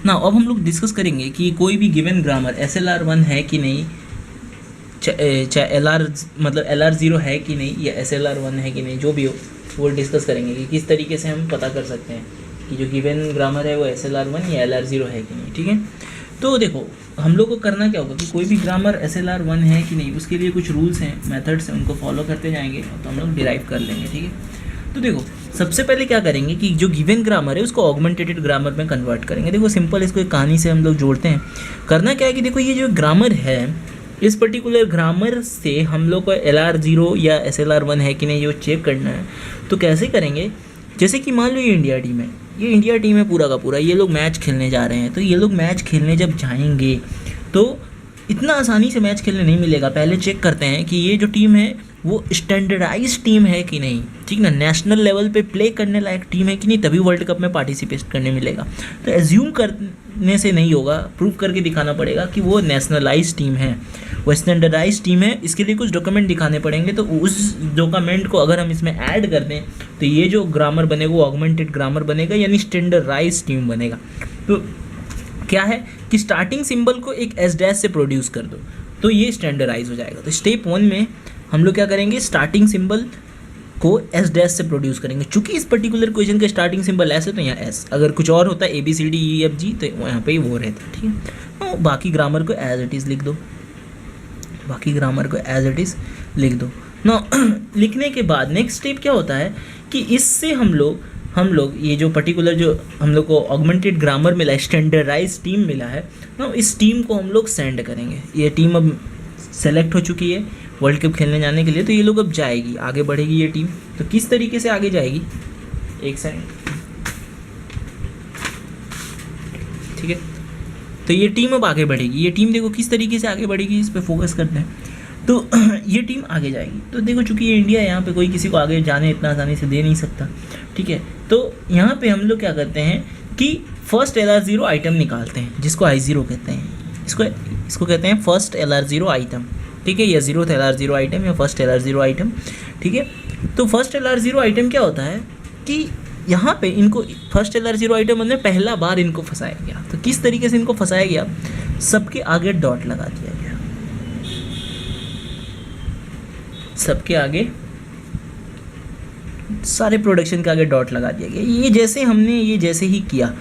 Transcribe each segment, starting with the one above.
ना अब हम लोग डिस्कस करेंगे कि कोई भी गिवन ग्रामर SLR1 है कि नहीं, चाहे LR मतलब LR0 है कि नहीं या SLR1 है कि नहीं, जो भी हो वो डिस्कस करेंगे कि किस तरीके से हम पता कर सकते हैं कि जो गिवन ग्रामर है वो SLR1 या LR0 है कि नहीं। ठीक है, तो देखो हम लोग को करना क्या होगा कि कोई भी ग्रामर SLR1 है कि नहीं उसके लिए कुछ रूल्स हैं, मेथड्स हैं, उनको फॉलो करते जाएंगे तो हम लोग डिराइव कर लेंगे। ठीक है, तो देखो सबसे पहले क्या करेंगे कि जो गिवन ग्रामर है उसको ऑगमेंटेटेड ग्रामर में कन्वर्ट करेंगे। देखो सिंपल, इसको एक कहानी से हम लोग जोड़ते हैं। करना क्या है कि देखो ये जो ग्रामर है, इस पर्टिकुलर ग्रामर से हम लोग को LR0 या SLR1 है कि नहीं ये चेक करना है। तो कैसे करेंगे, जैसे कि मान लो ये इंडिया टीम है, ये इंडिया टीम है पूरा का पूरा, ये लोग मैच खेलने जा रहे हैं। तो ये लोग मैच खेलने जब जाएंगे तो इतना आसानी से मैच खेलने नहीं मिलेगा। पहले चेक करते हैं कि ये जो टीम है वो स्टैंडर्डाइज टीम है कि नहीं, ठीक ना, नेशनल लेवल पे प्ले करने लायक टीम है कि नहीं, तभी वर्ल्ड कप में पार्टिसिपेट करने मिलेगा। तो एज्यूम करने से नहीं होगा, प्रूव करके दिखाना पड़ेगा कि वो नेशनलाइज टीम है, वो स्टैंडर्डाइज टीम है। इसके लिए कुछ डॉक्यूमेंट दिखाने पड़ेंगे। तो उस डॉक्यूमेंट को अगर हम इसमें ऐड कर दें तो ये जो ग्रामर बनेगा वो ऑगमेंटेड ग्रामर बनेगा, यानी स्टैंडर्डाइज टीम बनेगा। तो क्या है कि स्टार्टिंग सिंबल को एक एस डैश से प्रोड्यूस कर दो तो ये स्टैंडर्डाइज हो जाएगा। तो स्टेप 1 में हम लोग क्या करेंगे, स्टार्टिंग सिंबल को एस डैश से प्रोड्यूस करेंगे। चूंकि इस पर्टिकुलर क्वेश्चन का स्टार्टिंग सिंबल एस है तो यहाँ एस, अगर कुछ और होता है ABCDEFG तो यहाँ पे वो रहता। ठीक है, तो बाकी ग्रामर को एज इट इज़ लिख दो, बाकी ग्रामर को एज इट इज़ लिख दो ना। लिखने के बाद नेक्स्ट स्टेप क्या होता है कि इससे हम लोग ये जो पर्टिकुलर जो हम लोग को ऑगमेंटेड ग्रामर मिला है, स्टैंडर्डाइज टीम मिला है ना, इस टीम को हम लोग सेंड करेंगे। ये टीम अब सेलेक्ट हो चुकी है वर्ल्ड कप खेलने जाने के लिए, तो ये लोग अब जाएगी, आगे बढ़ेगी ये टीम। तो किस तरीके से आगे जाएगी, एक सेकंड, ठीक है, तो ये टीम अब आगे बढ़ेगी। ये टीम देखो किस तरीके से आगे बढ़ेगी, इस पर फोकस करते हैं। तो ये टीम आगे जाएगी। तो देखो चूंकि ये इंडिया है, यहाँ पे कोई किसी को आगे जाने इतना आसानी से दे नहीं सकता। ठीक है, तो यहाँ पे हम लोग क्या करते हैं कि फर्स्ट LR0 आइटम निकालते हैं, जिसको I0 कहते हैं। इसको कहते हैं फर्स्ट LR0 आइटम। ठीक है, या जीरोथ LR0 आइटम या फर्स्ट LR0 आइटम। ठीक है, तो फर्स्ट LR0 आइटम क्या होता है कि यहाँ पे इनको फर्स्ट LR0 आइटम मतलब पहला बार इनको फंसाया गया। तो किस तरीके से इनको फंसाया गया, सबके आगे डॉट लगा दिया गया, सबके आगे, सारे प्रोडक्शन के आगे डॉट लगा दिया गया। ये जैसे ही किया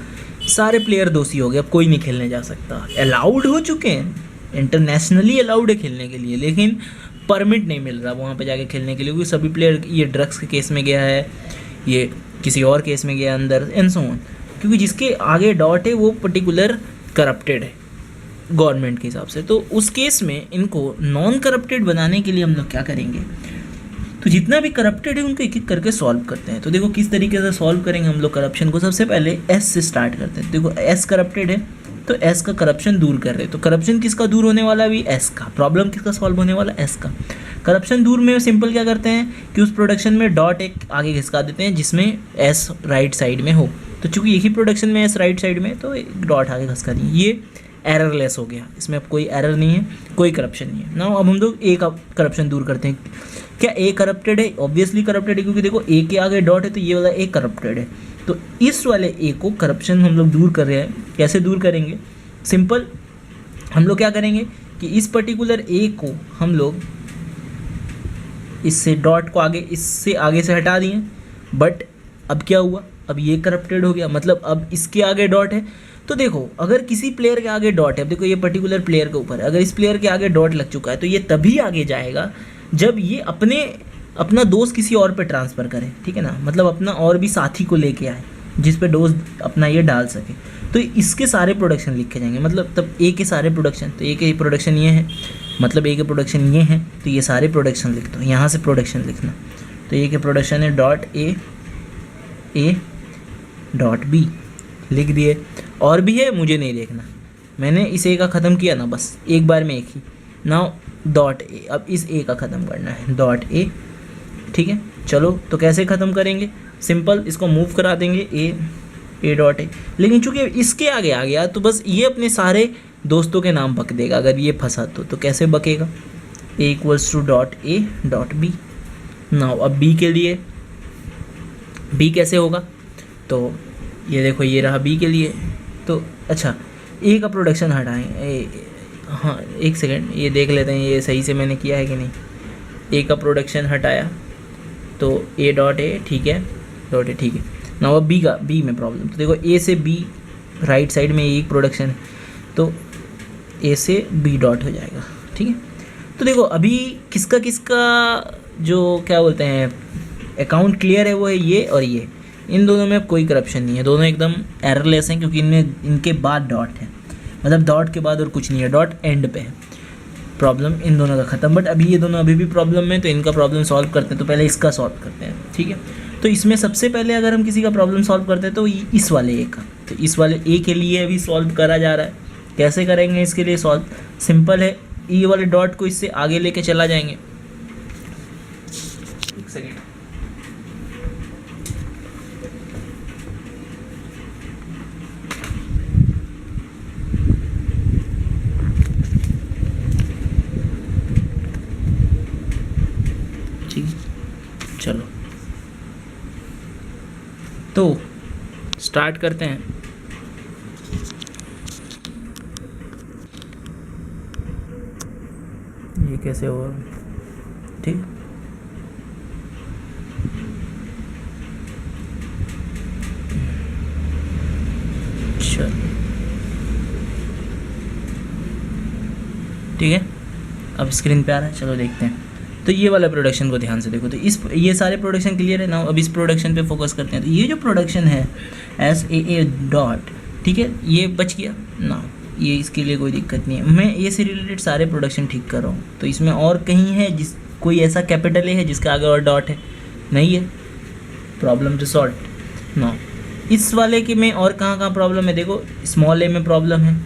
सारे प्लेयर दोषी हो गए, अब कोई नहीं खेलने जा सकता। अलाउड हो चुके हैं, इंटरनेशनली अलाउड है खेलने के लिए, लेकिन परमिट नहीं मिल रहा वहाँ पे जाके खेलने के लिए, क्योंकि सभी प्लेयर, ये ड्रग्स के केस में गया है, ये किसी और केस में गया अंदर एंड सो ऑन, क्योंकि जिसके आगे डॉट है वो पर्टिकुलर करप्टेड है गवर्नमेंट के हिसाब से। तो उस केस में इनको नॉन करप्टेड बनाने के लिए हम लोग क्या करेंगे, तो जितना भी करप्टेड है उनको एक एक करके सॉल्व करते हैं। तो देखो किस तरीके से सॉल्व करेंगे हम लोग करप्शन को। सबसे पहले S से स्टार्ट करते हैं। देखो S करप्टेड है तो S का करप्शन दूर कर रहे हैं। तो करप्शन किसका दूर होने वाला, भी S का। प्रॉब्लम किसका सॉल्व होने वाला, S का। करप्शन दूर में सिंपल क्या करते हैं कि उस प्रोडक्शन में डॉट एक आगे खिसका देते हैं जिसमें S राइट साइड में हो। तो चूंकि एक ही प्रोडक्शन में S राइट साइड में, तो एक डॉट आगे खिसका दिए। ये एररलेस हो गया, इसमें अब कोई एरर नहीं है, कोई करप्शन नहीं है ना। अब हम लोग A का करप्शन दूर करते हैं। क्या A करप्टेड है, ऑब्वियसली करप्टेड है, क्योंकि देखो A के आगे डॉट है तो ये वाला A करप्टेड है। तो इस वाले A को करप्शन हम लोग दूर कर रहे हैं। कैसे दूर करेंगे, सिंपल, हम लोग क्या करेंगे कि इस पर्टिकुलर A को हम लोग इससे डॉट को आगे, इससे आगे से हटा दिए, बट अब क्या हुआ, अब ये करप्टेड हो गया, मतलब अब इसके आगे डॉट है। तो देखो अगर किसी प्लेयर के आगे डॉट है, अब देखो ये पर्टिकुलर प्लेयर के ऊपर, अगर इस प्लेयर के आगे डॉट लग चुका है तो ये तभी आगे जाएगा जब ये अपना दोस्त किसी और पे ट्रांसफ़र करे। ठीक है ना, मतलब अपना और भी साथी को लेके आए जिस पे दोस्त अपना ये डाल सके। तो इसके सारे प्रोडक्शन लिखे जाएंगे, मतलब तब A के सारे प्रोडक्शन, तो A के प्रोडक्शन ये है, मतलब A के प्रोडक्शन ये हैं, तो ये सारे प्रोडक्शन लिख दो, यहाँ से प्रोडक्शन लिखना। तो A के प्रोडक्शन है डॉट A डॉट B, लिख दिए। और भी है, मुझे नहीं देखना, मैंने इस A का ख़त्म किया ना, बस एक बार में एक ही। नाउ डॉट A, अब इस A का ख़त्म करना है, डॉट A। ठीक है, चलो तो कैसे ख़त्म करेंगे, सिंपल, इसको मूव करा देंगे A डॉट A। लेकिन चूंकि इसके आगे आ गया तो बस ये अपने सारे दोस्तों के नाम बक देगा अगर ये फंसा तो कैसे बकेगा, A equals to dot A dot B। Now अब B के लिए, B कैसे होगा, तो ये देखो ये रहा B के लिए, तो अच्छा ए का प्रोडक्शन हटाएं, हाँ एक सेकेंड ये देख लेते हैं ये सही से मैंने किया है कि नहीं। ए का प्रोडक्शन हटाया तो ए डॉट ए ठीक है, डॉट ए ठीक है ना। अब बी में प्रॉब्लम, तो देखो ए से बी राइट साइड में एक प्रोडक्शन है तो ए से बी डॉट हो जाएगा, ठीक है। तो देखो अभी किसका जो क्या बोलते हैं अकाउंट क्लियर है वो है ये और ये, इन दोनों में कोई करप्शन नहीं है, दोनों एकदम एररलेस हैं क्योंकि इनके बाद डॉट है, मतलब डॉट के बाद और कुछ नहीं है, डॉट एंड पे है। प्रॉब्लम इन दोनों का ख़त्म। बट अभी ये दोनों अभी भी प्रॉब्लम में, तो इनका प्रॉब्लम सॉल्व करते हैं। तो पहले इसका सॉल्व करते हैं, ठीक है। तो इसमें सबसे पहले अगर हम किसी का प्रॉब्लम सॉल्व करते हैं तो इस वाले ए का, तो इस वाले ए के लिए अभी सॉल्व करा जा रहा है। कैसे करेंगे इसके लिए सॉल्व? सिंपल है, ई वाले डॉट को इससे आगे लेके चला जाएंगे। एक सेकेंड, चलो तो स्टार्ट करते हैं। ये कैसे होगा, ठीक। चलो ठीक है, अब स्क्रीन पे आ रहा है, चलो देखते हैं। तो ये वाला प्रोडक्शन को ध्यान से देखो, तो ये सारे प्रोडक्शन क्लियर है ना। अब इस प्रोडक्शन पे फोकस करते हैं। तो ये जो प्रोडक्शन है SAA डॉट, ठीक है, ये बच गया ना, ये इसके लिए कोई दिक्कत नहीं है। मैं ए से रिलेटेड सारे प्रोडक्शन ठीक कर रहा हूँ। तो इसमें और कहीं है कोई ऐसा कैपिटल है जिसके आगे और डॉट है? नहीं है, प्रॉब्लम टू सॉल्व ना। इस वाले के में और कहाँ प्रॉब्लम है? देखो स्मॉल ए में प्रॉब्लम है,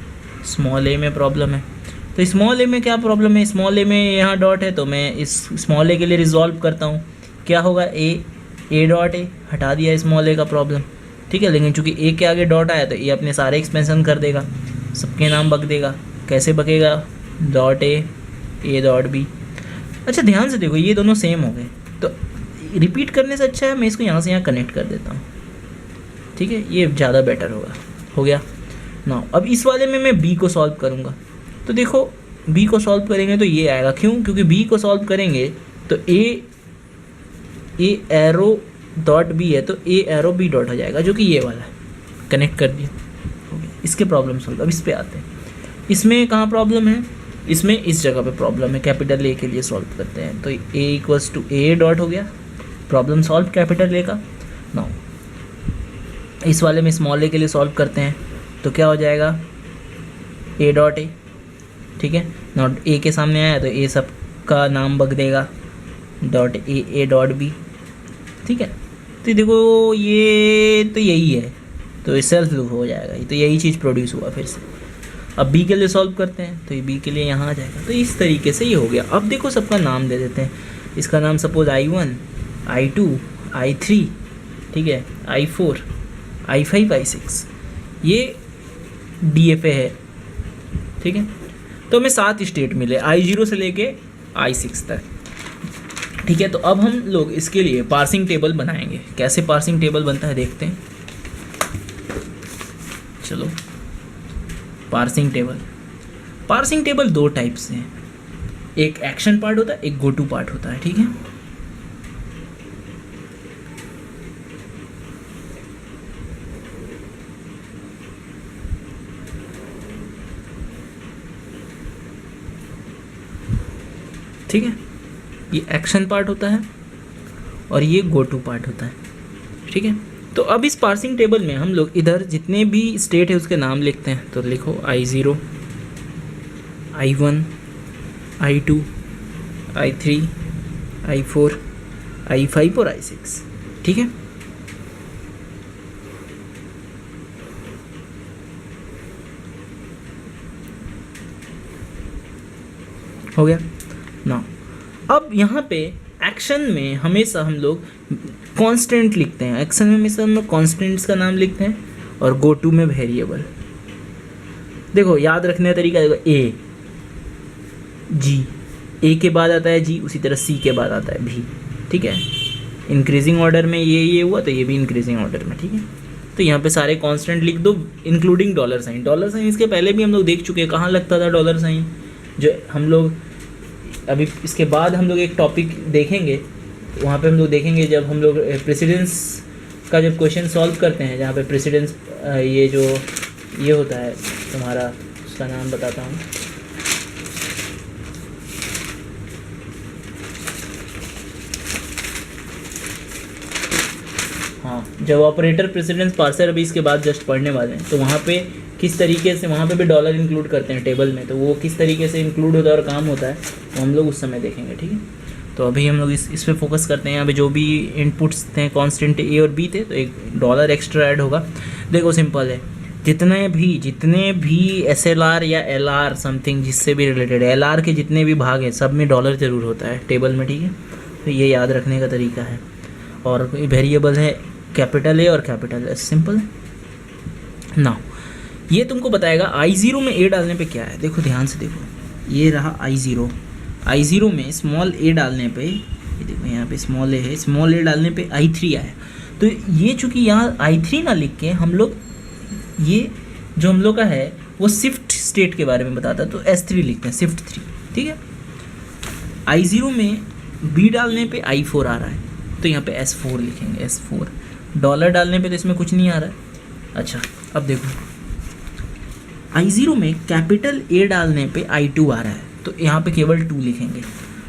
स्मॉल ए में प्रॉब्लम है। तो स्मॉल ए में क्या प्रॉब्लम है? स्मॉल ए में यहाँ डॉट है, तो मैं इस स्मॉल ए के लिए रिजॉल्व करता हूँ। क्या होगा? ए डॉट ए, हटा दिया स्मॉल ए का प्रॉब्लम, ठीक है। लेकिन चूंकि ए के आगे डॉट आया तो ये अपने सारे एक्सपेंशन कर देगा, सबके नाम बक देगा। कैसे बकेगा? Dot A dot B. अच्छा ध्यान से देखो, ये दोनों सेम हो गए, तो रिपीट करने से अच्छा है मैं इसको यहाँ से यहाँ कनेक्ट कर देता हूँ, ठीक है, ये ज़्यादा बेटर होगा। हो गया ना। अब इस वाले में मैं बी को सॉल्व करूँगा। तो देखो बी को सॉल्व करेंगे तो ये आएगा, क्यों? क्योंकि बी को सॉल्व करेंगे तो ए एरो डॉट बी है, तो ए एरो बी डॉट हो जाएगा, जो कि ये वाला है। कनेक्ट कर दिया, हो गया। इसके प्रॉब्लम सॉल्व। अब इस पे आते हैं, इसमें कहाँ प्रॉब्लम है? इसमें इस जगह पे प्रॉब्लम है, कैपिटल ए के लिए सॉल्व करते हैं। तो ए इक्वल्स टू ए डॉट हो गया, प्रॉब्लम सॉल्व कैपिटल ए का। नाउ इस वाले में स्मॉल ए के लिए सॉल्व करते हैं, तो क्या हो जाएगा? ए डॉट ए, ठीक है। नॉट ए के सामने आया तो ए सब का नाम बक देगा, डॉट ए डॉट बी, ठीक है। तो देखो ये तो यही है, तो ये सेल्फ लूप हो जाएगा, तो यही चीज़ प्रोड्यूस हुआ फिर से। अब बी के लिए सॉल्व करते हैं, तो ये बी के लिए यहाँ आ जाएगा। तो इस तरीके से ये हो गया। अब देखो सबका नाम दे देते हैं। इसका नाम सपोज I1, I2, I3, ठीक है, I4, I5, I6, ये DFA है, ठीक है। तो हमें 7 स्टेट मिले, I0 से लेके I6 तक, ठीक है। तो अब हम लोग इसके लिए पार्सिंग टेबल बनाएंगे। कैसे पार्सिंग टेबल बनता है देखते हैं, चलो। पार्सिंग टेबल 2 टाइप से हैं, एक एक्शन पार्ट होता है, एक गो टू पार्ट होता है, ठीक है। ठीक है, ये एक्शन पार्ट होता है और ये गो टू पार्ट होता है, ठीक है। तो अब इस पार्सिंग टेबल में हम लोग इधर जितने भी स्टेट है उसके नाम लिखते हैं। तो लिखो I0, I1, I2, I3, I4, I5 और I6, ठीक है। हो गया ना। अब यहाँ पे एक्शन में हमेशा हम लोग कांस्टेंट लिखते हैं, एक्शन में हमेशा हम लोग कांस्टेंट्स का नाम लिखते हैं, और गो टू में वेरिएबल। देखो याद रखने का तरीका देखो, ए जी, ए के बाद आता है जी, उसी तरह सी के बाद आता है भी, ठीक है। इंक्रीजिंग ऑर्डर में ये हुआ तो ये भी इंक्रीजिंग ऑर्डर में, ठीक है। तो यहाँ पे सारे कांस्टेंट लिख दो including dollar sign. Dollar sign इसके पहले भी हम लोग देख चुके हैं, कहाँ लगता था डॉलर साइन, जो हम लोग अभी इसके बाद हम लोग एक टॉपिक देखेंगे, वहाँ पे हम लोग देखेंगे जब हम लोग प्रेसिडेंस का जब क्वेश्चन सॉल्व करते हैं, जहाँ पे प्रेसिडेंस ये जो ये होता है तुम्हारा, उसका नाम बताता हूँ, हाँ, जब ऑपरेटर प्रेसिडेंस पार्सर अभी इसके बाद जस्ट पढ़ने वाले हैं, तो वहाँ पे किस तरीके से वहाँ पे भी डॉलर इंक्लूड करते हैं टेबल में, तो वो किस तरीके से इंक्लूड होता है और काम होता है वो हम लोग उस समय देखेंगे, ठीक है। तो अभी हम लोग इस पे फोकस करते हैं। यहाँ पे जो भी इनपुट्स थे कांस्टेंट ए और बी थे, तो एक डॉलर एक्स्ट्रा ऐड होगा। देखो सिंपल है, जितने भी SLR या LR समथिंग जिससे भी रिलेटेड है, LR के जितने भी भाग हैं सब में डॉलर ज़रूर होता है टेबल में, ठीक है। तो ये याद रखने का तरीका है। और वेरिएबल है कैपिटल A और कैपिटल S, सिंपल ना। ये तुमको बताएगा I0 में A डालने पे क्या है। देखो ध्यान से देखो, ये रहा I0 में स्मॉल a डालने पे, ये देखो यहाँ पे स्मॉल a है, स्मॉल a डालने पे I3 आया। तो ये चूँकि यहाँ I3 ना लिख के हम लोग ये जो हम लोग का है वो शिफ्ट स्टेट के बारे में बताता है, तो S3 लिखते हैं, शिफ्ट 3, ठीक है। I0 में B डालने पे I4 आ रहा है, तो यहाँ पे S4 लिखेंगे, S4। डॉलर डालने पे तो इसमें कुछ नहीं आ रहा है। अच्छा अब देखो I0 में कैपिटल A डालने पे I2 आ रहा है, तो यहाँ पे केवल 2 लिखेंगे।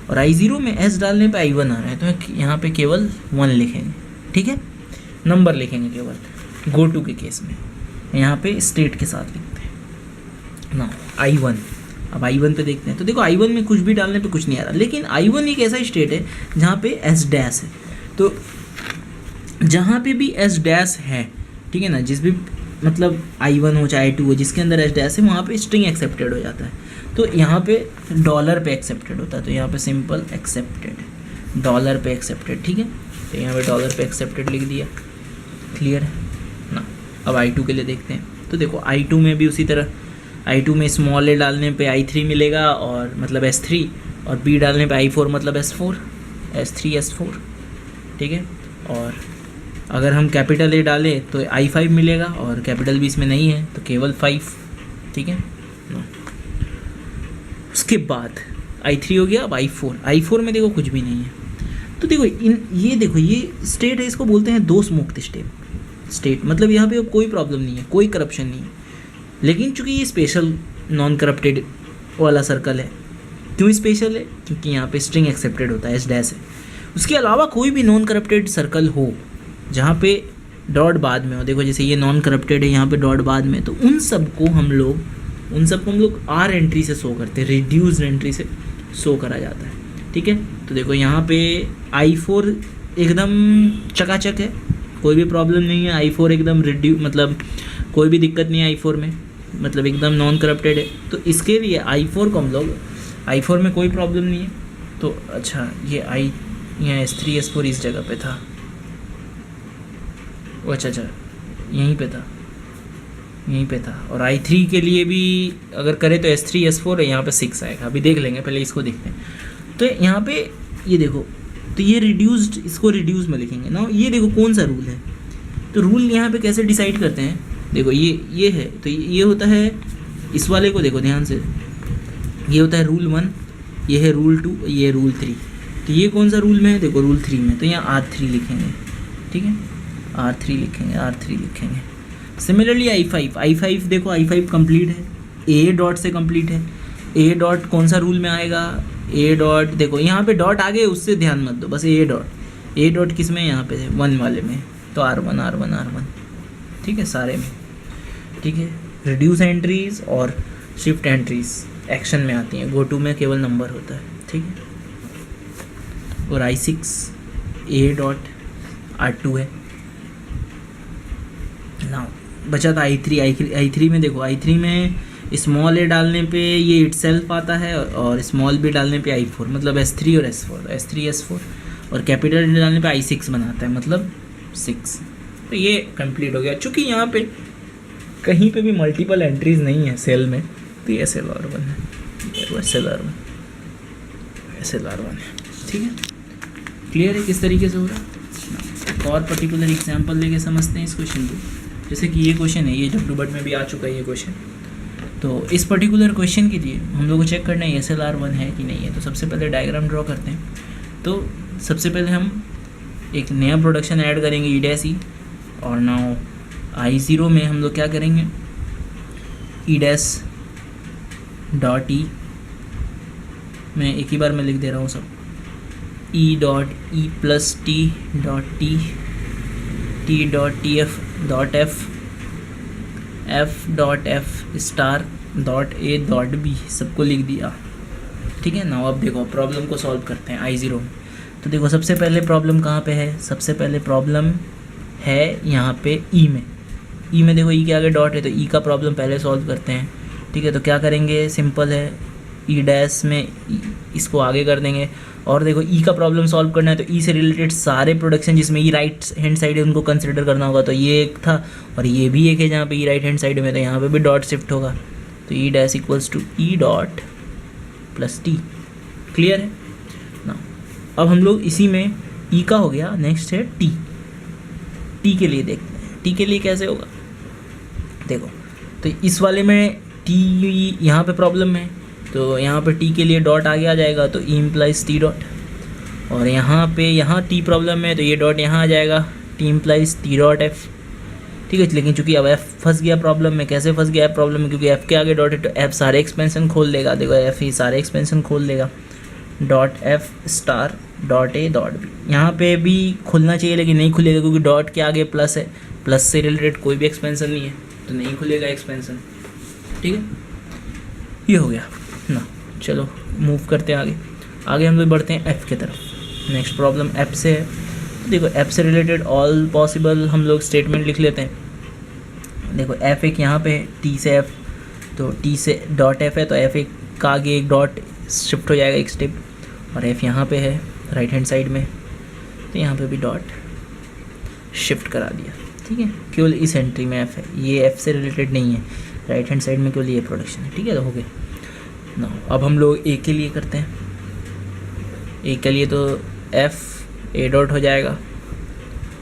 और I0 में S डालने पे I1 आ रहा है, तो यहाँ पे केवल 1 लिखेंगे, ठीक है। नंबर लिखेंगे केवल गो टू के केस में, यहाँ पे स्टेट के साथ लिखते हैं ना I1। अब I1 पे देखते हैं, तो देखो I1 में कुछ भी डालने पे कुछ नहीं आ रहा, लेकिन I1 एक ऐसा स्टेट है जहाँ पे S डैश है। तो जहाँ पे भी S डैश है, ठीक है ना, जिस भी मतलब I1 हो चाहे I2 हो, जिसके अंदर S डैश है वहाँ पे स्ट्रिंग एक्सेप्टेड हो जाता है। तो यहाँ पे डॉलर पे एक्सेप्टेड होता है, तो यहाँ पे सिंपल एक्सेप्टेड, डॉलर पे एक्सेप्टेड, ठीक है। तो यहाँ पे डॉलर पे एक्सेप्टेड लिख दिया, क्लियर है ना। अब I2 के लिए देखते हैं, तो देखो I2 में भी उसी तरह, I2 में स्मॉल a डालने पे I3 मिलेगा और मतलब S3, और B डालने पे I4 मतलब S4, S3 S4, ठीक है। और अगर हम कैपिटल A डालें तो I5 मिलेगा, और कैपिटल B इसमें नहीं है तो केवल 5, ठीक है ना। उसके बाद I3 हो गया, अब I4 में देखो कुछ भी नहीं है। तो देखो ये देखो ये स्टेट है, इसको बोलते हैं दोष मुक्त स्टेट, मतलब यहाँ पे अब कोई प्रॉब्लम नहीं है, कोई करप्शन नहीं है। लेकिन चूँकि ये स्पेशल नॉन करप्टेड वाला सर्कल है, क्यों स्पेशल है, क्योंकि यहाँ पे स्ट्रिंग एक्सेप्टेड होता है, S डैश है। उसके अलावा कोई भी नॉन करप्टेड सर्कल हो जहाँ पे डॉट बाद में हो, देखो जैसे ये नॉन करप्टेड है, यहाँ पे डॉट बाद में, तो उन सबको हम लोग R एंट्री से शो करते हैं, रिड्यूस्ड एंट्री से शो करा जाता है, ठीक है। तो देखो यहाँ पे I4 एकदम चकाचक है, कोई भी प्रॉब्लम नहीं है। I4 एकदम मतलब कोई भी दिक्कत नहीं है I4 में, मतलब एकदम नॉन करप्टेड है। तो इसके लिए I4 को हम लोग, I4 में कोई प्रॉब्लम नहीं है। तो अच्छा ये यहाँ S3 S4 इस जगह पे था, अच्छा यहीं पे था। और I3 के लिए भी अगर करें तो S3 S4 है, यहाँ पे 6 आएगा, अभी देख लेंगे, पहले इसको देखते हैं। तो यहाँ पे ये देखो, तो ये रिड्यूस्ड, इसको रिड्यूस में लिखेंगे ना। ये देखो कौन सा रूल है, तो रूल यहाँ पे कैसे डिसाइड करते हैं, देखो ये है, तो ये होता है, इस वाले को देखो ध्यान से, ये होता है रूल 1, ये है रूल 2, ये रूल 3। तो ये कौन सा रूल में है, देखो रूल 3 में, तो यहाँ R3 लिखेंगे, ठीक है, R3 लिखेंगे। सिमिलरली I5 देखो I5 कंप्लीट है, A डॉट से कंप्लीट है। A डॉट कौन सा रूल में आएगा, A डॉट देखो यहाँ पे डॉट आगे, उससे ध्यान मत दो, बस A डॉट किस में, यहाँ पे है 1 वाले में, तो R1, ठीक है, सारे में, ठीक है। रिड्यूस एंट्रीज और शिफ्ट एंट्रीज एक्शन में आती हैं, गो टू में केवल नंबर होता है, ठीक है। और I6 A डॉट R2 है ना। बचा था I3 में, देखो I3 में स्मॉल a डालने पे ये इटसेल्फ आता है, और स्मॉल b डालने पे I4 मतलब S3 और S4, और कैपिटल A डालने पे I6 बनाता है मतलब 6। तो ये कंप्लीट हो गया। चूँकि यहाँ पे कहीं पे भी मल्टीपल एंट्रीज नहीं है सेल में, तो ये SLR1 है, SLR1 है, ठीक है। क्लियर है किस तरीके से हो रहा है। एक और पर्टिकुलर एग्जांपल लेके समझते हैं इस क्वेश्चन को। जैसे कि ये क्वेश्चन है, ये W में भी आ चुका है ये क्वेश्चन। तो इस पर्टिकुलर क्वेश्चन के लिए हम लोग को चेक करना है SLR1 है कि नहीं है। तो सबसे पहले डायग्राम ड्रॉ करते हैं। तो सबसे पहले हम एक नया प्रोडक्शन ऐड करेंगे E-E, और नाउ I0 में हम लोग क्या करेंगे, E' मैं एक ही बार में लिख दे रहा हूँ सब, E.E plus T.T, T.TF.F, F.F star dot A dot B, सबको लिख दिया। ठीक है ना। अब देखो प्रॉब्लम को सॉल्व करते हैं I0 में। तो देखो सबसे पहले प्रॉब्लम कहाँ पे है, सबसे पहले प्रॉब्लम है यहाँ पे E में। E में देखो E के आगे डॉट है, तो E का प्रॉब्लम पहले सॉल्व करते हैं। ठीक है, तो क्या करेंगे, सिंपल है, E' में इसको आगे कर देंगे। और देखो E का प्रॉब्लम सॉल्व करना है तो E से रिलेटेड सारे प्रोडक्शन जिसमें E राइट हैंड साइड है उनको कंसिडर करना होगा। तो ये एक था और ये भी एक है जहाँ पे E राइट हैंड साइड में, तो यहाँ पे भी डॉट शिफ्ट होगा। तो E' equals to E dot plus T। Clear है ना। अब हम लोग इसी में E का हो गया, नेक्स्ट है T। T के लिए देखते हैं, T के लिए कैसे होगा। देखो तो इस वाले में T यहाँ पे प्रॉब्लम है, तो यहाँ पे T के लिए डॉट आगे आ जाएगा, तो E इम्प्लाइज T डॉट। और यहाँ पे यहाँ T प्रॉब्लम है तो ये डॉट यहाँ आ जाएगा, T implies T dot F। ठीक है, लेकिन चूंकि अब F फंस गया प्रॉब्लम में। कैसे फंस गया F प्रॉब्लम में, क्योंकि F के आगे डॉट है तो F सारे एक्सपेंशन खोल देगा। देखो F ही सारे एक्सपेंशन खोल देगा, dot F star dot A dot B। यहाँ पे भी खुलना चाहिए लेकिन नहीं खुलेगा क्योंकि डॉट के आगे प्लस है, प्लस से रिलेटेड कोई भी एक्सपेंशन नहीं है तो नहीं खुलेगा एक्सपेंशन। ठीक है, ये हो गया ना। चलो मूव करते हैं आगे। आगे हम लोग बढ़ते हैं F के तरफ। नेक्स्ट प्रॉब्लम F से है। देखो F से रिलेटेड ऑल पॉसिबल हम लोग स्टेटमेंट लिख लेते हैं। देखो F एक यहाँ पे है, T से F, तो T से डॉट F है तो F एक का आगे एक डॉट शिफ्ट हो जाएगा एक स्टेप, और F यहाँ पे है राइट हैंड साइड में, तो यहाँ पे भी डॉट शिफ्ट करा दिया। ठीक है, केवल इस एंट्री में F है, ये F से रिलेटेड नहीं है, राइट हैंड साइड में केवल ये प्रोडक्शन है। ठीक है, तो हो गया ना। अब हम लोग A के लिए करते हैं। A के लिए तो F A डॉट हो जाएगा,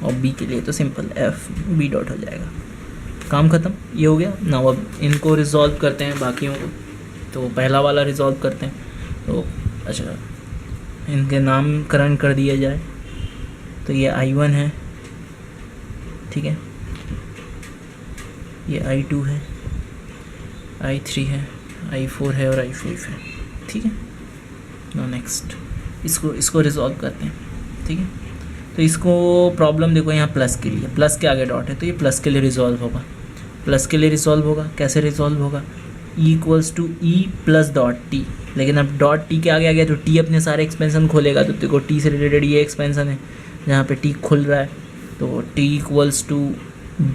और B के लिए तो सिंपल F B डॉट हो जाएगा। काम ख़त्म, ये हो गया ना। अब इनको रिजॉल्व करते हैं बाकियों को। तो पहला वाला रिजॉल्व करते हैं। तो अच्छा, इनके नामकरण कर दिया जाए। तो ये I1 है, ठीक है, ये I2 है, I3 है, I4 है और I5 है। ठीक है नो, नेक्स्ट इसको रिजॉल्व करते हैं। ठीक है, तो इसको प्रॉब्लम देखो यहाँ प्लस के लिए, प्लस के आगे डॉट है तो ये प्लस के लिए रिजॉल्व होगा। प्लस के लिए रिजॉल्व होगा, कैसे रिजॉल्व होगा, E equals to E plus dot T। लेकिन अब डॉट T के आगे आ गया तो T अपने सारे एक्सपेंशन खोलेगा, तो देखो T से रिलेटेड ये एक्सपेंशन है जहाँ पे T खुल रहा है, तो T equals to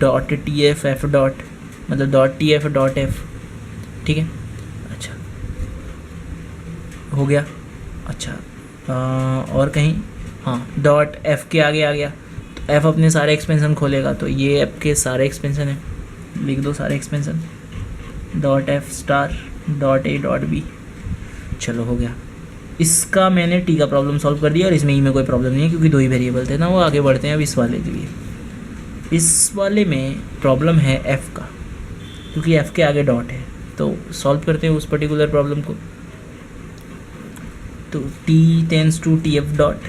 dot TF F dot, मतलब डॉट TF डॉट F। ठीक है, अच्छा हो गया। अच्छा और कहीं, हाँ डॉट F के आगे आ गया तो F अपने सारे एक्सपेंशन खोलेगा, तो ये F के सारे एक्सपेंशन है, लिख दो सारे expansion, dot F star dot A dot B। चलो हो गया। इसका मैंने T का प्रॉब्लम सॉल्व कर दिया और इसमें E में कोई प्रॉब्लम नहीं है क्योंकि दो ही वेरिएबल थे ना। वो आगे बढ़ते हैं अब इस वाले के लिए। इस वाले में प्रॉब्लम है F का, क्योंकि F के आगे डॉट है, तो सॉल्व करते हैं उस पर्टिकुलर प्रॉब्लम को। तो T tends to TF dot,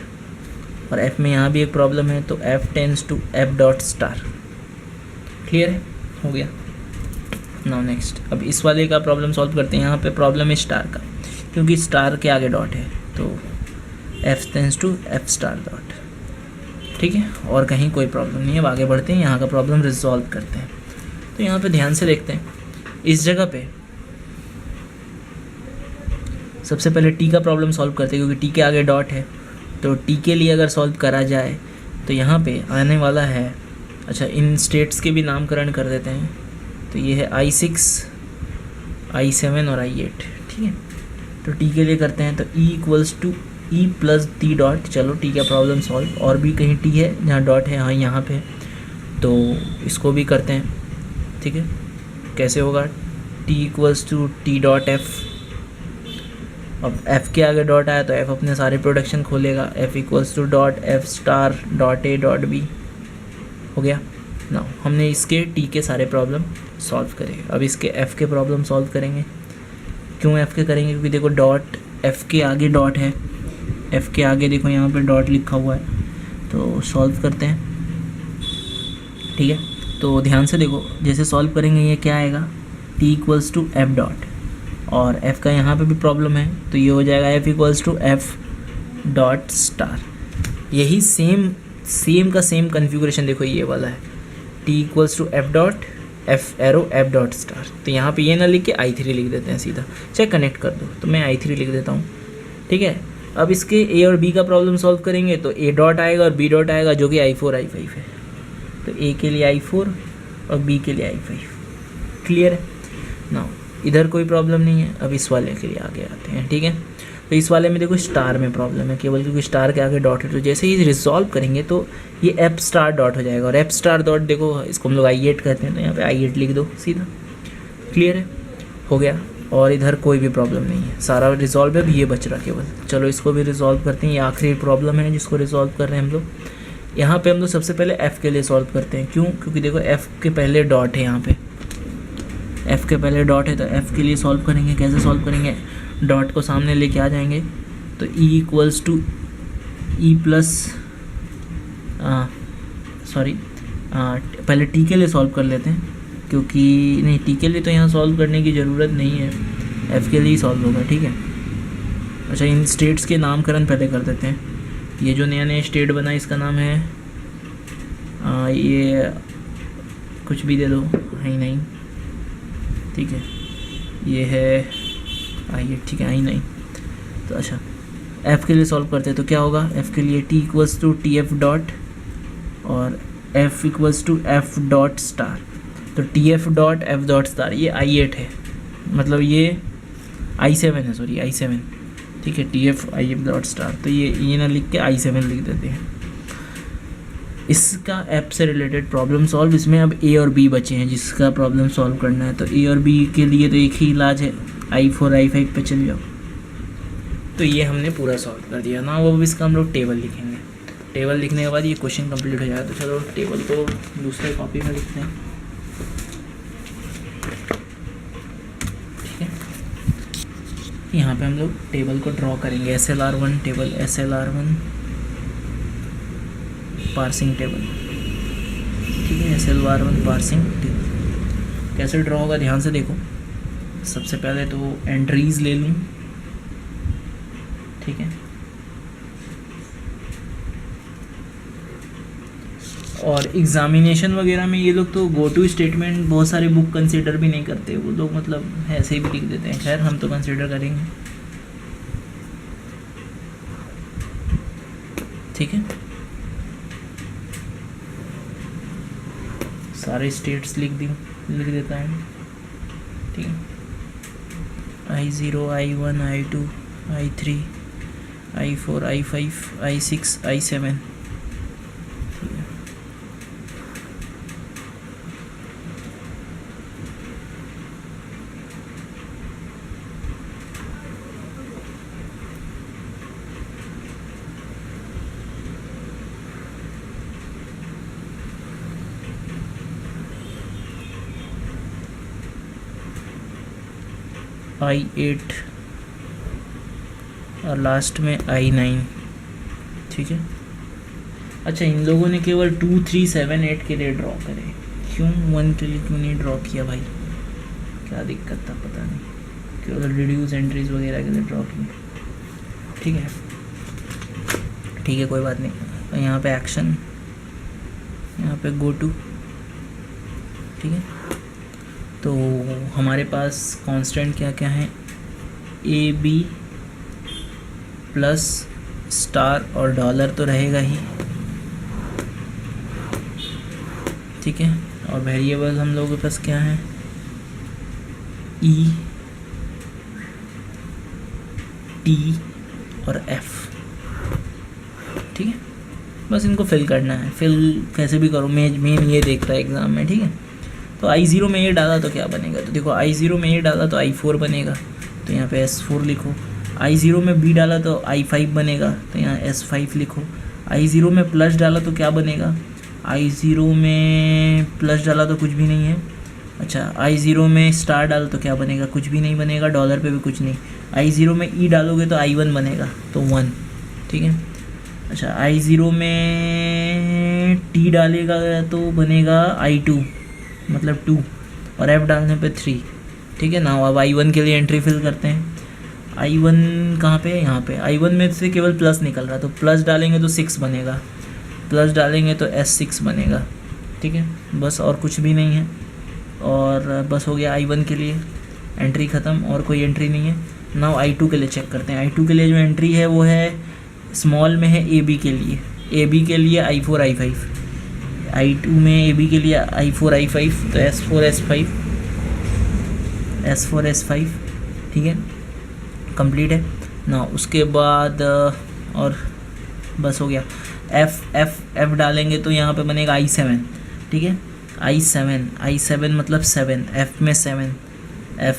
और F में यहाँ भी एक प्रॉब्लम है तो F tends to F dot star. Clear है, हो गया। नाउ नेक्स्ट, अब इस वाले का प्रॉब्लम सॉल्व करते हैं। यहाँ पे प्रॉब्लम है स्टार का, क्योंकि स्टार के आगे डॉट है तो F tends to F star dot. ठीक है, और कहीं कोई प्रॉब्लम नहीं है। अब आगे बढ़ते हैं, यहाँ का प्रॉब्लम रिजॉल्व करते हैं। तो यहाँ पे ध्यान से देखते हैं, इस जगह पे सबसे पहले T का प्रॉब्लम सॉल्व करते हैं क्योंकि T के आगे डॉट है, तो T के लिए अगर सॉल्व करा जाए तो यहाँ पे आने वाला है, अच्छा इन स्टेट्स के भी नामकरण कर देते हैं। तो ये है I6, I7 और I8। ठीक है, तो T के लिए करते हैं तो E equals to E plus T dot. चलो T का प्रॉब्लम सॉल्व, और भी कहीं T है जहाँ डॉट है, हाँ यहाँ पे, तो इसको भी करते हैं। ठीक है, कैसे होगा, T equals to T dot F। अब F के आगे डॉट आया तो F अपने सारे प्रोडक्शन खोलेगा, F equals to dot F star dot A dot B। हो गया। ना हमने इसके टी के सारे प्रॉब्लम सॉल्व करे। अब इसके एफ़ के प्रॉब्लम सॉल्व करेंगे। क्यों एफ़ के करेंगे? क्योंकि देखो डॉट एफ़ के आगे डॉट है, एफ़ के आगे देखो यहाँ पे डॉट लिखा हुआ है, तो सॉल्व करते हैं। ठीक है, तो ध्यान से देखो, जैसे सॉल्व करेंगे ये क्या आएगा, t equals to F dot, और f का यहाँ पे भी प्रॉब्लम है तो ये हो जाएगा f equals to F dot star. यही सेम का सेम कन्फिगरेशन देखो ये वाला है, t equals to F dot F arrow F dot star. तो यहाँ पे ये ना लिख के i3 लिख देते हैं सीधा, चाहे कनेक्ट कर दो, तो मैं i3 लिख देता हूँ। ठीक है, अब इसके a और b का प्रॉब्लम सॉल्व करेंगे तो a डॉट आएगा और b डॉट आएगा, जो कि i4 i5 है। तो a के लिए i4 और b के लिए i5। क्लियर है ना? इधर कोई प्रॉब्लम नहीं है। अब इस वाले के लिए आगे आते हैं। ठीक है, तो इस वाले में देखो स्टार में प्रॉब्लम है केवल, क्योंकि स्टार के आगे डॉट है। तो जैसे ही रिजॉल्व करेंगे तो ये एफ स्टार डॉट हो जाएगा, और एफ स्टार डॉट देखो इसको हम लोग i8 कहते हैं, तो यहाँ पे i8 लिख दो सीधा। क्लियर है, हो गया। और इधर कोई भी प्रॉब्लम नहीं है, सारा रिजॉल्व है। अब ये बच रहा केवल, चलो इसको भी रिजॉल्व करते हैं। ये आखिरी प्रॉब्लम है जिसको रिजॉल्व कर रहे हैं हम लोग। यहाँ पे हम लोग सबसे पहले f के लिए सॉल्व करते हैं। क्यों? क्योंकि देखो f के पहले डॉट है, यहाँ पे f के पहले डॉट है, तो f के लिए सॉल्व करेंगे। कैसे सॉल्व करेंगे? डॉट को सामने लेके आ जाएंगे, तो e equals to E plus पहले t के लिए सॉल्व कर लेते हैं, क्योंकि नहीं t के लिए तो यहाँ सॉल्व करने की ज़रूरत नहीं है, f के लिए ही सॉल्व होगा। ठीक है, अच्छा इन स्टेट्स के नामकरण पहले कर देते हैं। ये जो नया स्टेट बना इसका नाम है ये कुछ भी दे दो, आई नहीं। ठीक है, ये है आई, ठीक है आई नहीं। तो अच्छा f के लिए सॉल्व करते हैं तो क्या होगा, f के लिए t equals to T F dot और f equals to F dot star. तो T F dot F dot star ये i8 है, मतलब ये i7 है, सॉरी i7। ठीक है, T F I F dot star, तो ये ना लिख के i7 लिख देते हैं। इसका ऐप से रिलेटेड प्रॉब्लम सॉल्व। इसमें अब a और b बचे हैं जिसका प्रॉब्लम सॉल्व करना है। तो a और b के लिए तो एक ही इलाज है, i4 i5 पे चल जाओ। तो ये हमने पूरा सॉल्व कर दिया ना। वो इसका हम लोग टेबल लिखेंगे। टेबल लिखने के बाद ये क्वेश्चन कंप्लीट हो जाएगा। तो चलो टेबल को दूसरे कॉपी में लिखते हैं। ठीक है, यहाँ पे हम लोग टेबल को ड्रॉ करेंगे। SLR1 table, SLR1 parsing table. ठीक है, SLR1 पार्सिंग टेबल कैसे ड्रॉ होगा ध्यान से देखो। सबसे पहले तो एंट्रीज ले लूँ। ठीक है, और एग्जामिनेशन वगैरह में ये लोग तो गो टू स्टेटमेंट बहुत सारे बुक कंसीडर भी नहीं करते, वो लोग मतलब ऐसे ही भी लिख देते हैं। खैर हम तो कंसीडर करेंगे। ठीक है, सारे स्टेट्स लिख देता है। ठीक है, I0 I1 I2 I3 I4 I5 I6 I7। I8 और लास्ट में I9। ठीक है, अच्छा इन लोगों ने केवल 2 3 7 8 के लिए ड्रॉ करे, क्यों 1 के लिए क्यों नहीं ड्रॉ किया भाई? क्या दिक्कत था पता नहीं, केवल रिड्यूस एंट्रीज वगैरह के लिए ड्रॉ किए। ठीक है, ठीक है कोई बात नहीं। तो यहाँ पे एक्शन, यहाँ पे गो टू। ठीक है, तो हमारे पास कांस्टेंट क्या क्या है, ए बी प्लस स्टार और डॉलर तो रहेगा ही। ठीक है, और वेरिएबल हम लोगों के पास क्या है, ई टी और एफ। ठीक है, बस इनको फिल करना है। फिल कैसे भी करो, मेन ये देखता है एग्ज़ाम में। ठीक है, तो I0 में ये डाला तो क्या बनेगा, तो देखो I0 में ये डाला तो I4 बनेगा, तो यहाँ पे S4 लिखो। I0 में B डाला तो I5 बनेगा, तो यहाँ S5 लिखो। I0 में प्लस डाला तो क्या बनेगा, I0 में प्लस डाला तो कुछ भी नहीं है। अच्छा, I0 में स्टार डालो तो क्या बनेगा? कुछ भी नहीं बनेगा, डॉलर पे भी कुछ नहीं। I0 में E डालोगे तो I1 बनेगा, तो 1, ठीक है। अच्छा, I0 में T डालेगा तो बनेगा I2 मतलब 2, और F डालने पे 3, ठीक है ना। अब I1 के लिए एंट्री फिल करते हैं। I1 कहाँ पे है? यहाँ पे। I1 में से केवल प्लस निकल रहा, तो प्लस डालेंगे तो 6 बनेगा, प्लस डालेंगे तो S6 बनेगा, ठीक है। बस और कुछ भी नहीं है, और बस हो गया I1 के लिए एंट्री ख़त्म, और कोई एंट्री नहीं है। नाउ I2 के लिए चेक करते हैं। I2 के लिए जो एंट्री है वो है स्मॉल में है AB के लिए, AB के लिए I4 I5, I2 में AB के लिए I4 I5, तो S4 S5, ठीक है, कंप्लीट है ना। उसके बाद और बस हो गया। F डालेंगे तो यहाँ पे बनेगा I7, ठीक है। I7 मतलब 7, F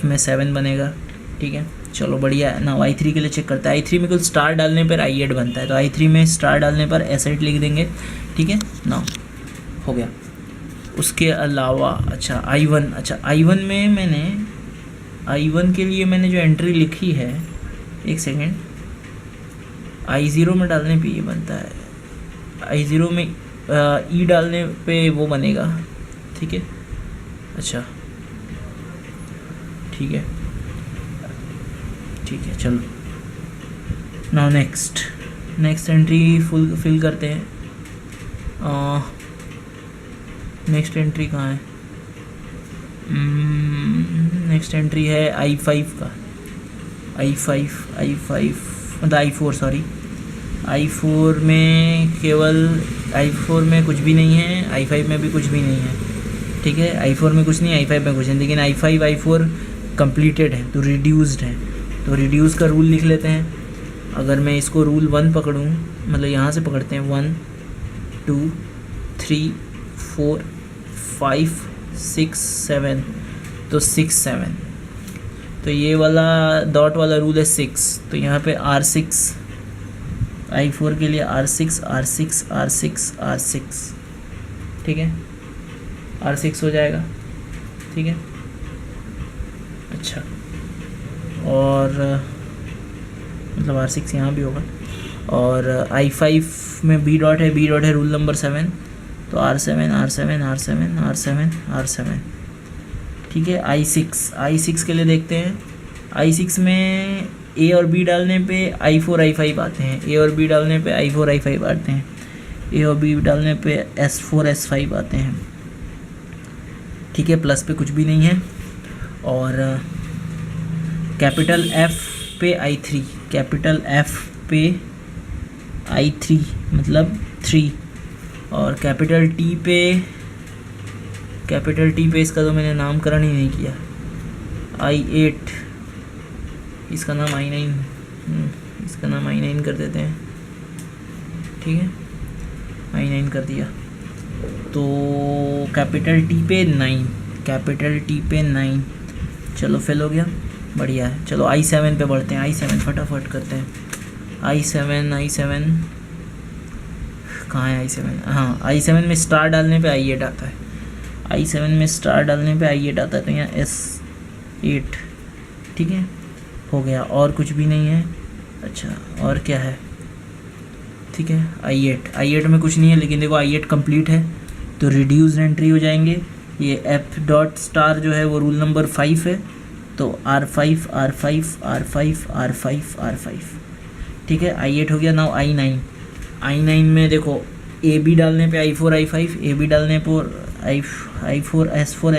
में 7 बनेगा, ठीक है। चलो बढ़िया है ना। I3 के लिए चेक करते हैं। I3 में कुछ स्टार डालने पर I8 बनता है, तो I3 में स्टार डालने पर S8 लिख देंगे, ठीक है ना। हो गया। उसके अलावा अच्छा I1 में मैंने I1 के लिए मैंने जो एंट्री लिखी है, एक सेकेंड, I0 में डालने पे ये बनता है, I0 में E डालने पे वो बनेगा, ठीक है। अच्छा ठीक है चलो। नाउ नेक्स्ट एंट्री फिल करते हैं। नेक्स्ट एंट्री कहाँ है? नेक्स्ट एंट्री है I5 का, I5 मतलब I4 सॉरी। I4 में कुछ भी नहीं है, I5 में भी कुछ भी नहीं है, ठीक है। I4 में कुछ नहीं, I5 में कुछ नहीं, लेकिन I5 I4 कंप्लीटेड है तो रिड्यूस्ड है, तो रिड्यूस का रूल लिख लेते हैं। अगर मैं इसको रूल 1 पकड़ूँ, मतलब यहाँ से पकड़ते हैं 1 2 3 4 5 6 7, तो 6 7, तो ये वाला डॉट वाला रूल है 6, तो यहाँ पे R6 I4 के लिए R6, ठीक है, R6 हो जाएगा, ठीक है। अच्छा, और मतलब R6 यहाँ भी होगा, और I5 में B डॉट है रूल नंबर 7, तो R7, ठीक है। I6 के लिए देखते हैं। I6 में A और B डालने पे I4 I5 आते हैं, A और B डालने पे I4 I5 आते हैं, A और B डालने पे S4 S5 आते हैं, ठीक है। प्लस पे कुछ भी नहीं है, और कैपिटल F पे I3 मतलब 3, और कैपिटल T पे इसका तो मैंने नामकरण ही नहीं किया, I8, इसका नाम I9, इसका नाम I9 कर देते हैं, ठीक है, I9 कर दिया। तो कैपिटल T पे 9, चलो फिल हो गया, बढ़िया है। चलो I7 पे बढ़ते हैं, I7 फटाफट करते हैं। I7 कहाँ है I7? हाँ, I7 में स्टार डालने पे I8 आता है, I7 में स्टार डालने पे I8 आता है, तो यहाँ S8, ठीक है, हो गया। और कुछ भी नहीं है। अच्छा, और क्या है? ठीक है, I8 में कुछ नहीं है, लेकिन देखो I8 कंप्लीट है, तो रिड्यूस्ड एंट्री हो जाएंगे। ये F डॉट स्टार जो है वो रूल नंबर 5 है, तो R5, ठीक है। I8 हो गया। नाउ I9 में देखो AB डालने पे I4 I5, AB डालने पर I4 S4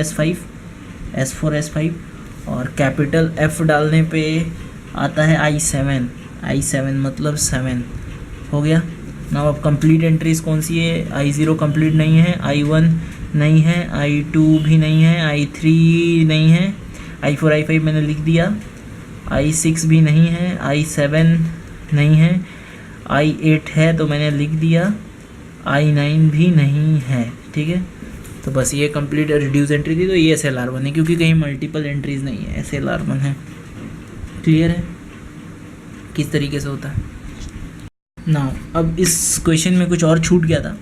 S5, और कैपिटल F डालने पे आता है I7 मतलब 7, हो गया। नाउ अब कंप्लीट एंट्रीज कौन सी है? I0 कंप्लीट नहीं है, I1 नहीं है, I2 भी नहीं है, I3 नहीं है, I4 I5 मैंने लिख दिया, I6 भी नहीं है, I7 नहीं है, I8 है तो मैंने लिख दिया, I9 भी नहीं है, ठीक है। तो बस ये कंप्लीट रिड्यूस एंट्री थी, तो ये SLR1 है, क्योंकि कहीं मल्टीपल एंट्रीज नहीं है, SLR1 है। क्लियर है किस तरीके से होता है? नाउ अब इस क्वेश्चन में कुछ और छूट गया था,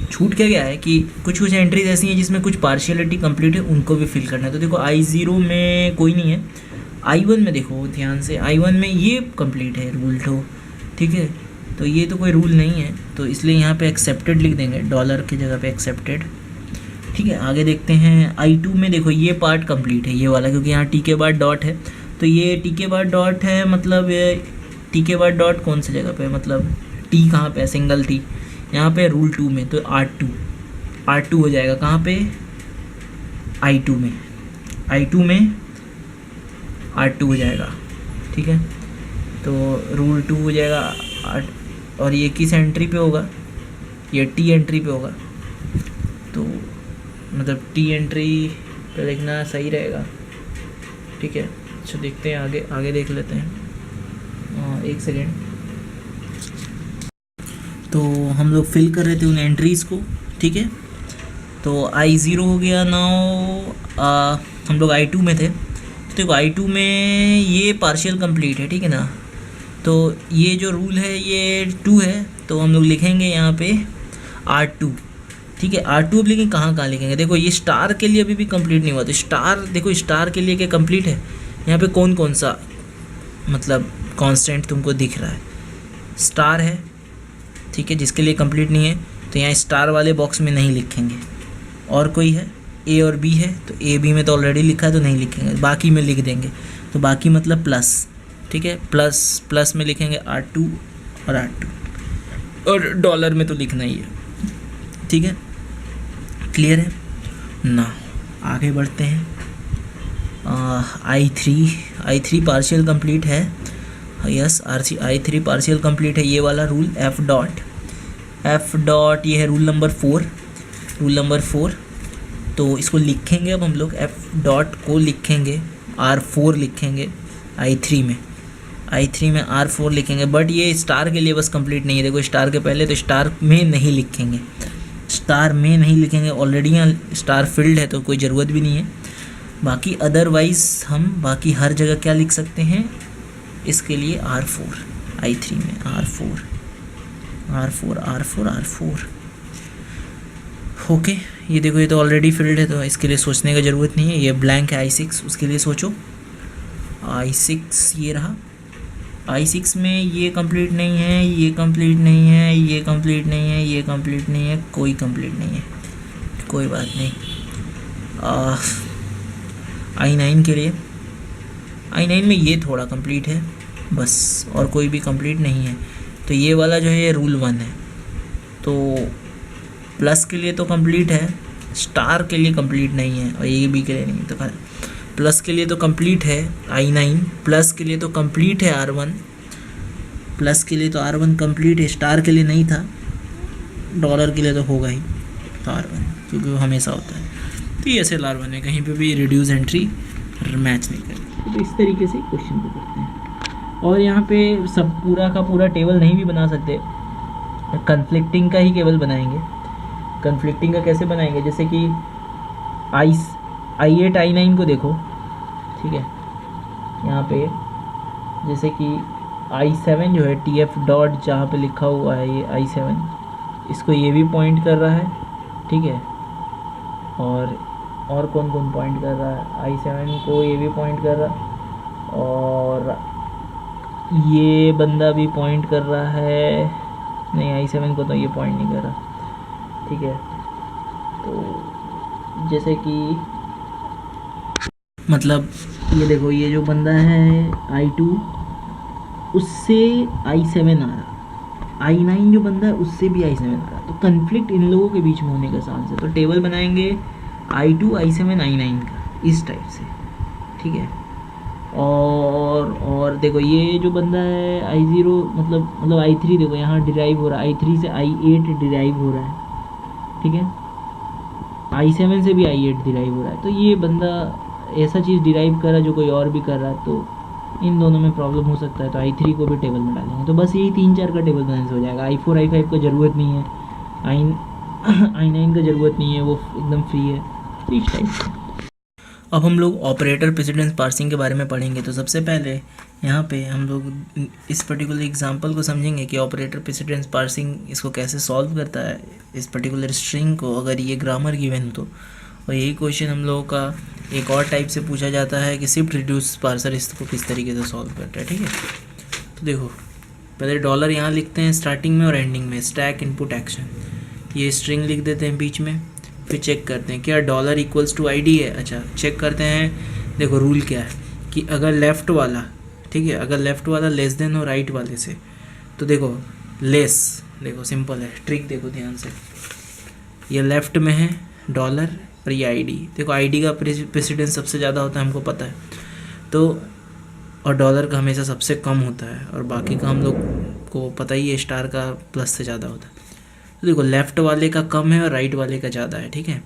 छूट क्या गया है कि कुछ कुछ एंट्रीज ऐसी हैं जिसमें कुछ पार्शियलिटी कंप्लीट है, उनको भी फिल करना है। तो देखो I0 में कोई नहीं है, I1 में देखो ध्यान से, I1 में ये कंप्लीट है रूल तो, ठीक है। तो ये तो कोई रूल नहीं है, तो इसलिए यहाँ पे एक्सेप्टेड लिख देंगे, डॉलर की जगह पे एक्सेप्टेड, ठीक है। आगे देखते हैं I2 में देखो ये पार्ट कंप्लीट है, ये वाला, क्योंकि यहाँ टी के बाद डॉट है, तो ये टी के बाद डॉट है, मतलब टी के बाद डॉट कौन सी जगह पे, मतलब टी कहाँ पे है, सिंगल टी यहाँ पे रूल 2 में, तो R2 हो जाएगा कहाँ पे, I2 में, I2 में R2 हो जाएगा, ठीक है। तो रूल 2 हो जाएगा और ये किस एंट्री पे होगा, ये टी एंट्री पे होगा, तो मतलब टी एंट्री पे लिखना सही रहेगा, ठीक है। अच्छा देखते हैं आगे देख लेते हैं, एक सेकेंड। तो हम लोग फिल कर रहे थे उन एंट्रीज़ को, ठीक है। तो I0 हो गया, नाउ हम लोग I2 में थे, तो देखो I2 में ये पार्शियल कंप्लीट है, ठीक है ना। तो ये जो रूल है ये 2 है, तो हम लोग लिखेंगे यहाँ पे R2, ठीक है। R2 अब लेकिन कहाँ लिखेंगे, देखो ये स्टार के लिए अभी भी कंप्लीट नहीं हुआ, तो स्टार देखो, स्टार के लिए क्या कंप्लीट है, यहाँ पे कौन सा मतलब कांस्टेंट तुमको दिख रहा है, स्टार है, ठीक है। जिसके लिए कंप्लीट नहीं है तो यहाँ स्टार वाले बॉक्स में नहीं लिखेंगे। और कोई है, ए और बी है, तो ए बी में तो ऑलरेडी लिखा है तो नहीं लिखेंगे, बाकी में लिख देंगे। तो बाकी मतलब प्लस, ठीक है, प्लस में लिखेंगे R2 और R2, और डॉलर में तो लिखना ही है, ठीक है। क्लियर है ना। आगे बढ़ते हैं। I3 पार्शियल कंप्लीट है, यस। I3 पार्शियल कंप्लीट है, ये वाला रूल F डॉट ये है रूल नंबर 4, तो इसको लिखेंगे अब हम लोग, F डॉट को लिखेंगे R4 लिखेंगे I3 में R4 लिखेंगे, बट ये स्टार के लिए बस कंप्लीट नहीं है। देखो स्टार के पहले तो स्टार में नहीं लिखेंगे, ऑलरेडी यहाँ स्टार फिल्ड है तो कोई ज़रूरत भी नहीं है। बाकी अदरवाइज़ हम बाकी हर जगह क्या लिख सकते हैं, इसके लिए R4, I3 में R4। ओके, ये देखो ये तो ऑलरेडी फिल्ड है, तो इसके लिए सोचने का ज़रूरत नहीं है। ये ब्लैंक है I6, उसके लिए सोचो। I6 ये रहा, I6 में ये कंप्लीट नहीं है, ये कंप्लीट नहीं है, ये कंप्लीट नहीं है, ये कंप्लीट नहीं है, कोई कंप्लीट नहीं है, कोई बात नहीं। I9 के लिए, I9 में ये थोड़ा कंप्लीट है बस, और कोई भी कंप्लीट नहीं है। तो ये वाला जो है ये रूल 1 है, तो प्लस के लिए तो कंप्लीट है, स्टार के लिए कंप्लीट नहीं है, और ये भी के लिए नहीं। तो प्लस के लिए तो कंप्लीट है I9, प्लस के लिए तो कंप्लीट है R1, प्लस के लिए तो R1 कंप्लीट है, स्टार के लिए नहीं था, डॉलर के लिए तो होगा ही तो R1, क्योंकि वो हमेशा होता है। तो ये SLR1 है, कहीं पे भी रिड्यूस एंट्री मैच नहीं करती। तो इस तरीके से क्वेश्चन को करते हैं। और यहाँ पे सब पूरा का पूरा टेबल नहीं भी बना सकते, कन्फ्लिक्टिंग का ही केवल बनाएंगे। कन्फ्लिक्टिंग का कैसे बनाएंगे, जैसे कि I8 I9 को देखो, ठीक है। यहाँ पे जैसे कि I7 जो है TF डॉट जहाँ पे लिखा हुआ है ये I7, इसको ये भी पॉइंट कर रहा है, ठीक है। और कौन पॉइंट कर रहा है, I7 को ये भी पॉइंट कर रहा है, और ये बंदा भी पॉइंट कर रहा है, नहीं I7 को तो ये पॉइंट नहीं कर रहा, ठीक है। तो जैसे कि मतलब ये देखो, ये जो बंदा है I2 उससे I7 आ रहा, I9 जो बंदा है उससे भी I7 आ रहा, तो कन्फ्लिक्ट इन लोगों के बीच में होने का चांस है। तो टेबल बनाएंगे I2 I7 I9 का इस टाइप से, ठीक है। और देखो ये जो बंदा है I0 मतलब I3 देखो यहाँ डिराइव हो रहा है, I3 से I8 डिराइव हो रहा है, ठीक है। I7 से भी I8 डिराइव हो रहा है, तो ये बंदा ऐसा चीज़ डिराइव कर रहा है जो कोई और भी कर रहा है, तो इन दोनों में प्रॉब्लम हो सकता है। तो I3 को भी टेबल में डालेंगे, तो बस यही 3-4 का टेबल बनाने से हो जाएगा। I4 I5 का ज़रूरत नहीं है, I9 का ज़रूरत नहीं है, वो एकदम फ्री है, इस टाइप से। अब हम लोग ऑपरेटर प्रेसिडेंस पार्सिंग के बारे में पढ़ेंगे। तो सबसे पहले यहाँ पे हम लोग इस पर्टिकुलर एग्जांपल को समझेंगे कि ऑपरेटर प्रेसिडेंस पार्सिंग इसको कैसे सॉल्व करता है, इस पर्टिकुलर स्ट्रिंग को, अगर ये ग्रामर गिवन हो तो। और यही क्वेश्चन हम लोगों का एक और टाइप से पूछा जाता है कि शिफ्ट रिड्यूस पार्सर इसको किस तरीके से सॉल्व करता है। ठीक है, तो देखो पहले डॉलर यहाँ लिखते हैं स्टार्टिंग में और एंडिंग में, स्टैक इनपुट एक्शन, ये स्ट्रिंग लिख देते हैं बीच में। फिर चेक करते हैं क्या डॉलर इक्वल्स टू ID है। अच्छा, चेक करते हैं, देखो रूल क्या है कि अगर लेफ़्ट वाला, ठीक है, अगर लेफ़्ट वाला लेस देन हो राइट वाले से, तो देखो लेस, देखो सिंपल है, ट्रिक देखो ध्यान से, ये लेफ़्ट में है डॉलर और ये ID, देखो ID का प्रेसिडेंस सबसे ज़्यादा होता है हमको पता है, तो और डॉलर का हमेशा सबसे कम होता है, और बाकी का हम लोग को पता ही है स्टार का प्लस से ज़्यादा होता है। तो देखो लेफ़्ट वाले का कम है और राइट वाले का ज़्यादा है। ठीक है,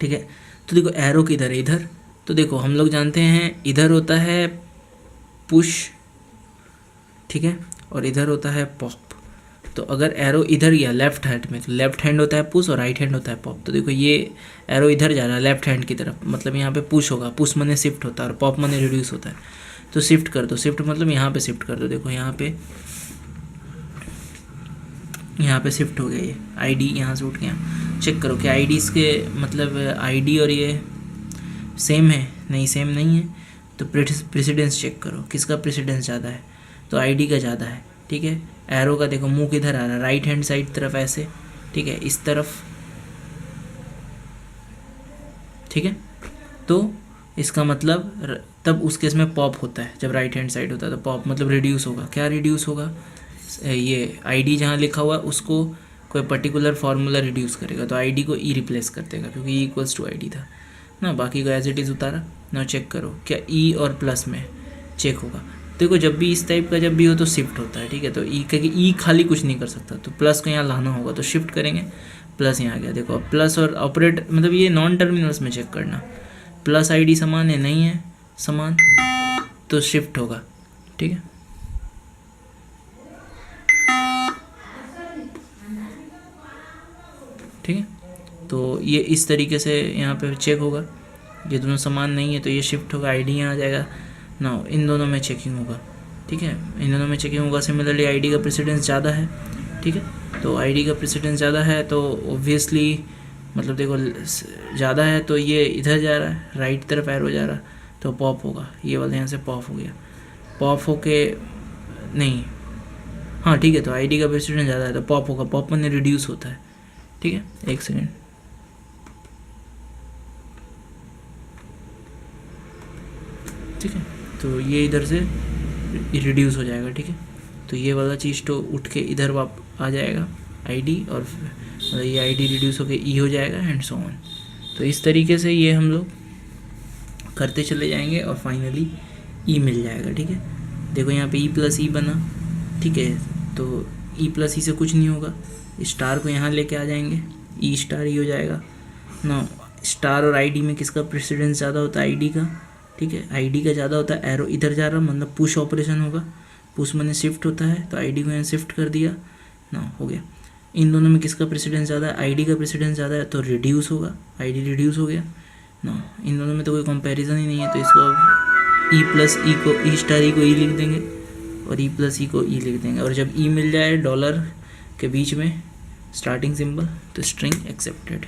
ठीक है, तो देखो एरो किधर है, इधर, तो देखो हम लोग जानते हैं इधर होता है पुश, ठीक है, और इधर होता है पॉप। तो अगर एरो इधर गया लेफ्ट हैंड में, तो लेफ्ट हैंड होता है पुश और राइट हैंड होता है पॉप। तो देखो ये एरो इधर जा रहा है लेफ्ट हैंड की तरफ, मतलब यहाँ पे पुश होगा, पुश मने शिफ्ट होता है और पॉप मने रिड्यूस होता है। तो शिफ्ट कर दो, शिफ्ट मतलब यहाँ पे शिफ्ट कर दो, देखो यहाँ पे शिफ्ट हो गया, ये ID यहाँ से उठ गया। चेक करो कि ID इसके मतलब ID और ये सेम है, नहीं सेम नहीं है, तो प्रेसिडेंस चेक करो किसका प्रेसिडेंस ज़्यादा है, तो ID का ज़्यादा है। ठीक है, एरो का देखो मुंह किधर आ रहा है, राइट हैंड साइड तरफ ऐसे, ठीक है, इस तरफ, ठीक है, तो इसका मतलब तब उस केस में पॉप होता है, जब राइट हैंड साइड होता है तो पॉप मतलब रिड्यूस होगा। क्या रिड्यूस होगा, ये ID जहाँ लिखा हुआ उसको कोई पर्टिकुलर फार्मूला रिड्यूस करेगा, तो ID को E रिप्लेस कर देगा क्योंकि E इक्वल्स टू ID था ना, बाकी को एज इट इज़ उतारा ना। चेक करो क्या E और प्लस में चेक होगा, देखो जब भी इस टाइप का जब भी हो तो शिफ्ट होता है। ठीक है, तो E क्योंकि E खाली कुछ नहीं कर सकता, तो प्लस को यहाँ लाना होगा, तो शिफ्ट करेंगे, प्लस यहाँ आ गया। देखो प्लस और ऑपरेट मतलब ये नॉन टर्मिनल्स में चेक करना, प्लस ID समान है, नहीं है समान, तो शिफ्ट होगा। ठीक है, ठीक है, तो ये इस तरीके से यहाँ पे चेक होगा, ये दोनों समान नहीं है तो ये शिफ्ट होगा, ID यहाँ आ जाएगा ना, इन दोनों में चेकिंग होगा। ठीक है, इन दोनों में चेकिंग होगा। सिमिलरली ID का प्रेसिडेंस ज़्यादा है, ठीक है, तो ID का प्रेसिडेंस ज़्यादा है तो ऑब्वियसली मतलब देखो ज़्यादा है तो ये इधर जा रहा है, राइट तरफ एरो जा रहा, तो पॉप होगा, ये वाला यहाँ से पॉप हो गया, पॉप होके नहीं, हाँ ठीक है, तो ID का प्रेसिडेंस ज़्यादा है तो पॉप होगा, पॉप में रिड्यूस होता है। ठीक है, एक सेकेंड, ठीक है, तो ये इधर से रिड्यूस हो जाएगा। ठीक है, तो ये वाला चीज़ तो उठ के इधर वाप आ जाएगा ID, और मतलब ये ID रिड्यूस होके E हो जाएगा एंड सो ऑन। तो इस तरीके से ये हम लोग करते चले जाएंगे और फाइनली E मिल जाएगा। ठीक है, देखो यहाँ पे E प्लस E बना, ठीक है, तो E प्लस E से कुछ नहीं होगा, स्टार को यहाँ लेके आ जाएंगे, E स्टार E हो जाएगा ना। स्टार और ID में किसका प्रेसिडेंस ज़्यादा होता है, ID का। ठीक है, ID का ज़्यादा होता है, एरो इधर जा रहा मतलब पुश ऑपरेशन होगा, पुश मैंने शिफ्ट होता है तो ID को यहाँ शिफ्ट कर दिया ना, हो गया। इन दोनों में किसका प्रेसिडेंस ज़्यादा है, ID का प्रेसिडेंस ज़्यादा है तो रिड्यूस होगा, ID रिड्यूस हो गया ना। इन दोनों में तो कोई कंपैरिजन ही नहीं है, तो इसको अब E प्लस E को E स्टार E को E लिख देंगे और E प्लस E को E लिख देंगे, और जब E मिल जाए डॉलर के बीच में स्टार्टिंग सिंबल तो स्ट्रिंग एक्सेप्टेड।